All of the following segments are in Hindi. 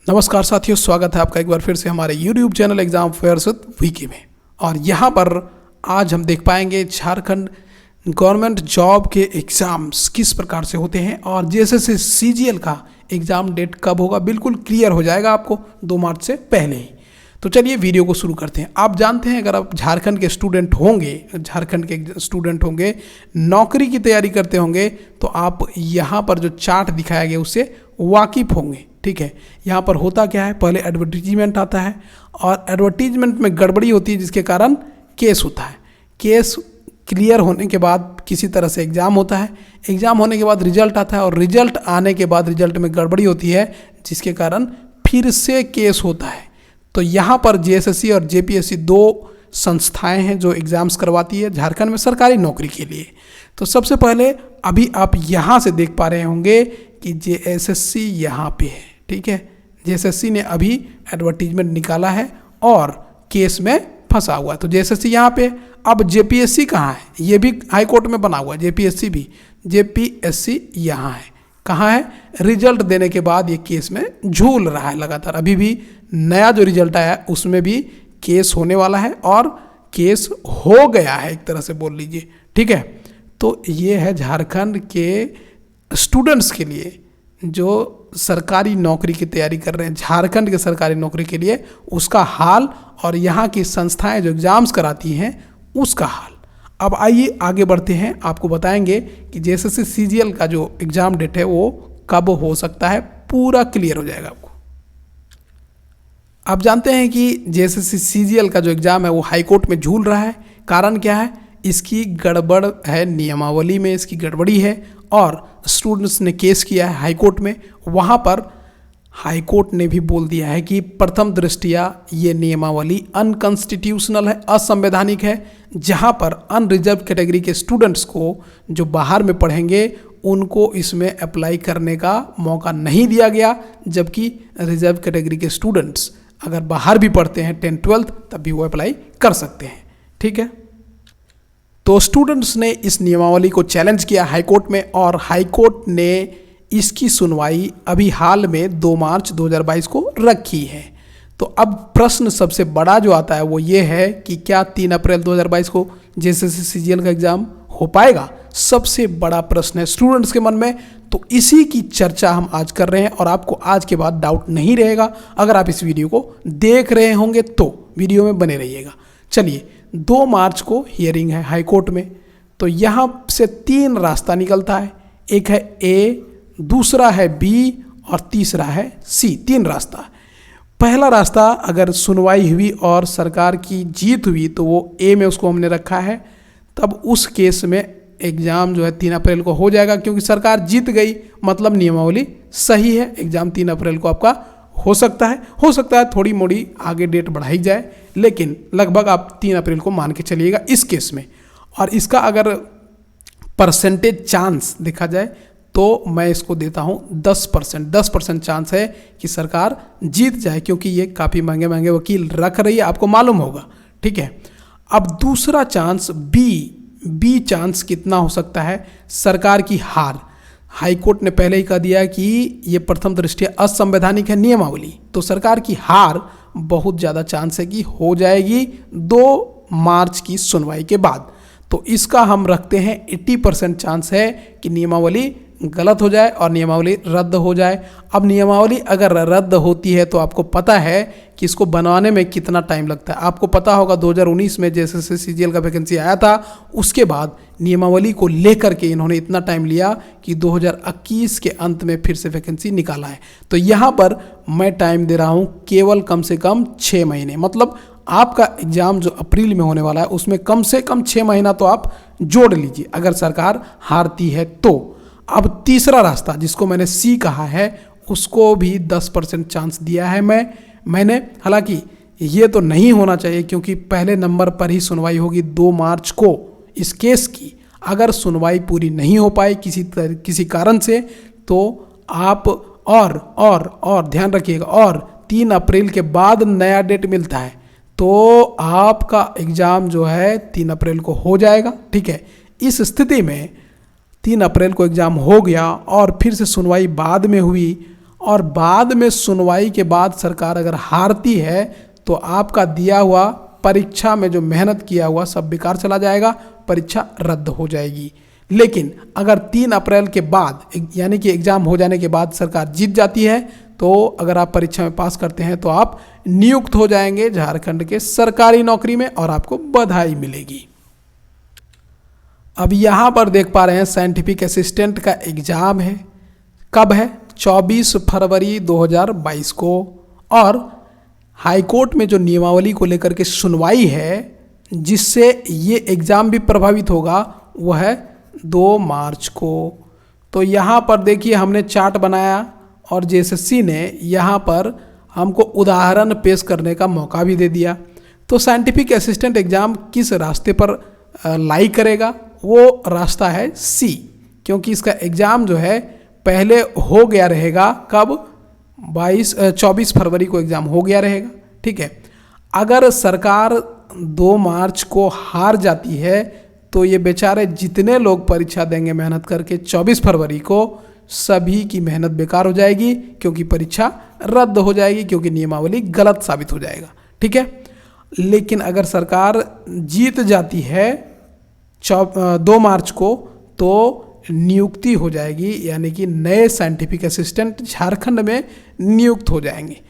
नमस्कार साथियों, स्वागत है आपका एक बार फिर से हमारे YouTube channel exam fears wiki में। और यहाँ पर आज हम देख पाएंगे झारखंड गवर्नमेंट जॉब के एग्ज़ाम्स किस प्रकार से होते हैं और जैसे CGL का एग्ज़ाम डेट कब होगा बिल्कुल क्लियर हो जाएगा आपको 2 मार्च से पहले ही। तो चलिए वीडियो को शुरू करते हैं। आप जानते हैं अगर आप झारखंड के स्टूडेंट होंगे, नौकरी की तैयारी करते होंगे तो आप यहाँ पर जो चार्ट दिखाया गया उससे वाकिफ़ होंगे। ठीक है, यहाँ पर होता क्या है, पहले एडवर्टीजमेंट आता है और एडवर्टीजमेंट में गड़बड़ी होती है जिसके कारण केस होता है। केस क्लियर होने के बाद किसी तरह से एग्ज़ाम होता है, एग्ज़ाम होने के बाद रिजल्ट आता है और रिजल्ट आने के बाद रिजल्ट में गड़बड़ी होती है जिसके कारण फिर से केस होता है। तो यहाँ पर JSSC और JPSC 2 संस्थाएं हैं जो एग्ज़ाम्स करवाती है झारखंड में सरकारी नौकरी के लिए। तो सबसे पहले अभी आप यहाँ से देख पा रहे होंगे कि JSSC यहाँ पे है। ठीक है, JSSC ने अभी एडवर्टीजमेंट निकाला है और केस में फंसा हुआ है। तो JSSC यहाँ पे। अब JPSC कहाँ है, ये भी हाई कोर्ट में बना हुआ है। JPSC यहाँ है। कहाँ है, रिजल्ट देने के बाद ये केस में झूल रहा है लगातार। अभी भी नया जो रिजल्ट आया है उसमें भी केस होने वाला है और केस हो गया है एक तरह से बोल लीजिए। ठीक है, तो ये है झारखंड के स्टूडेंट्स के लिए जो सरकारी नौकरी की तैयारी कर रहे हैं, झारखंड के सरकारी नौकरी के लिए उसका हाल और यहाँ की संस्थाएं जो एग्ज़ाम्स कराती हैं उसका हाल। अब आइए आगे बढ़ते हैं, आपको बताएंगे कि JSSC CGL का जो एग्ज़ाम डेट है वो कब हो सकता है, पूरा क्लियर हो जाएगा आपको। आप जानते हैं कि JSSC CGL का जो एग्ज़ाम है वो हाई कोर्ट में झूल रहा है। कारण क्या है, इसकी गड़बड़ है, नियमावली में इसकी गड़बड़ी है और स्टूडेंट्स ने केस किया है हाई कोर्ट में। वहाँ पर हाई कोर्ट ने भी बोल दिया है कि प्रथम दृष्टया ये नियमावली अनकॉन्स्टिट्यूशनल है, असंवैधानिक है, जहाँ पर अनरिजर्व कैटेगरी के स्टूडेंट्स को जो बाहर में पढ़ेंगे उनको इसमें अप्लाई करने का मौका नहीं दिया गया, जबकि रिजर्व कैटेगरी के स्टूडेंट्स अगर बाहर भी पढ़ते हैं 10th-12th तब भी वो अप्लाई कर सकते हैं। ठीक है, तो स्टूडेंट्स ने इस नियमावली को चैलेंज किया हाई कोर्ट में और हाई कोर्ट ने इसकी सुनवाई अभी हाल में 2 मार्च 2022 को रखी है। तो अब प्रश्न सबसे बड़ा जो आता है वो ये है कि क्या 3 अप्रैल 2022 को JSSC CGL का एग्ज़ाम हो पाएगा। सबसे बड़ा प्रश्न है स्टूडेंट्स के मन में। तो इसी की चर्चा हम आज कर रहे हैं और आपको आज के बाद डाउट नहीं रहेगा अगर आप इस वीडियो को देख रहे होंगे तो वीडियो में बने रहिएगा। चलिए, 2 मार्च को हियरिंग है हाई कोर्ट में। तो यहाँ से 3 रास्ता निकलता है, एक है A, दूसरा है B और तीसरा है C। 3 रास्ता। पहला रास्ता अगर सुनवाई हुई और सरकार की जीत हुई तो वो A में उसको हमने रखा है। तब उस केस में एग्ज़ाम जो है 3 अप्रैल को हो जाएगा क्योंकि सरकार जीत गई, मतलब नियमावली सही है। एग्ज़ाम 3 अप्रैल को आपका हो सकता है थोड़ी मोड़ी आगे डेट बढ़ाई जाए, लेकिन लगभग आप 3 अप्रैल को मान के चलिएगा इस केस में। और इसका अगर परसेंटेज चांस देखा जाए तो मैं इसको देता हूँ 10% चांस है कि सरकार जीत जाए, क्योंकि ये काफ़ी महंगे वकील रख रही है, आपको मालूम होगा। ठीक है, अब दूसरा चांस बी चांस कितना हो सकता है, सरकार की हार। हाई कोर्ट ने पहले ही कह दिया कि ये प्रथम दृष्टया असंवैधानिक है नियमावली, तो सरकार की हार बहुत ज़्यादा चांस है कि हो जाएगी 2 मार्च की सुनवाई के बाद। तो इसका हम रखते हैं 80% चांस है कि नियमावली गलत हो जाए और नियमावली रद्द हो जाए। अब नियमावली अगर रद्द होती है तो आपको पता है कि इसको बनवाने में कितना टाइम लगता है। आपको पता होगा 2019 में JSSC CGL का वैकेंसी आया था, उसके बाद नियमावली को लेकर के इन्होंने इतना टाइम लिया कि 2021 के अंत में फिर से वैकेंसी निकाला है। तो यहाँ पर मैं टाइम दे रहा हूँ केवल कम से कम 6 महीने, मतलब आपका एग्ज़ाम जो अप्रैल में होने वाला है उसमें कम से कम 6 महीना तो आप जोड़ लीजिए अगर सरकार हारती है तो। अब तीसरा रास्ता जिसको मैंने C कहा है उसको भी 10% चांस दिया है मैंने। हालांकि ये तो नहीं होना चाहिए क्योंकि पहले नंबर पर ही सुनवाई होगी 2 मार्च को इस केस की। अगर सुनवाई पूरी नहीं हो पाई किसी कारण से तो आप और ध्यान रखिएगा, और 3 अप्रैल के बाद नया डेट मिलता है तो आपका एग्ज़ाम जो है 3 अप्रैल को हो जाएगा। ठीक है, इस स्थिति में 3 अप्रैल को एग्ज़ाम हो गया और फिर से सुनवाई बाद में हुई और बाद में सुनवाई के बाद सरकार अगर हारती है तो आपका दिया हुआ परीक्षा में जो मेहनत किया हुआ सब बेकार चला जाएगा, परीक्षा रद्द हो जाएगी। लेकिन अगर 3 अप्रैल के बाद यानी कि एग्ज़ाम हो जाने के बाद सरकार जीत जाती है तो अगर आप परीक्षा में पास करते हैं तो आप नियुक्त हो जाएंगे झारखंड के सरकारी नौकरी में और आपको बधाई मिलेगी। अब यहाँ पर देख पा रहे हैं साइंटिफिक असिस्टेंट का एग्ज़ाम है। कब है? 24 फरवरी 2022 को। और हाईकोर्ट में जो नियमावली को लेकर के सुनवाई है जिससे ये एग्ज़ाम भी प्रभावित होगा वह है 2 मार्च को। तो यहाँ पर देखिए हमने चार्ट बनाया और जेएसएससी ने यहाँ पर हमको उदाहरण पेश करने का मौका भी दे दिया। तो साइंटिफिक असिस्टेंट एग्ज़ाम किस रास्ते पर लाई करेगा? वो रास्ता है सी, क्योंकि इसका एग्ज़ाम जो है पहले हो गया रहेगा। कब? 24 फरवरी को एग्ज़ाम हो गया रहेगा। ठीक है, अगर सरकार 2 मार्च को हार जाती है तो ये बेचारे जितने लोग परीक्षा देंगे मेहनत करके 24 फरवरी को, सभी की मेहनत बेकार हो जाएगी क्योंकि परीक्षा रद्द हो जाएगी, क्योंकि नियमावली गलत साबित हो जाएगा। ठीक है, लेकिन अगर सरकार जीत जाती है 2 मार्च को तो नियुक्ति हो जाएगी, यानी कि नए साइंटिफिक असिस्टेंट झारखंड में नियुक्त हो जाएंगे।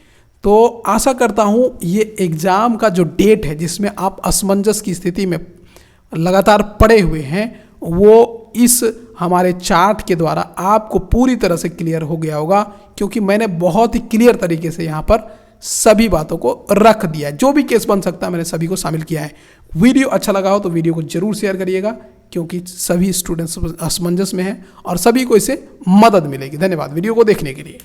तो आशा करता हूँ ये एग्ज़ाम का जो डेट है जिसमें आप असमंजस की स्थिति में लगातार पड़े हुए हैं वो इस हमारे चार्ट के द्वारा आपको पूरी तरह से क्लियर हो गया होगा, क्योंकि मैंने बहुत ही क्लियर तरीके से यहाँ पर सभी बातों को रख दिया है। जो भी केस बन सकता है मैंने सभी को शामिल किया है। वीडियो अच्छा लगा हो तो वीडियो को जरूर शेयर करिएगा, क्योंकि सभी स्टूडेंट्स असमंजस में हैं और सभी को इससे मदद मिलेगी। धन्यवाद वीडियो को देखने के लिए।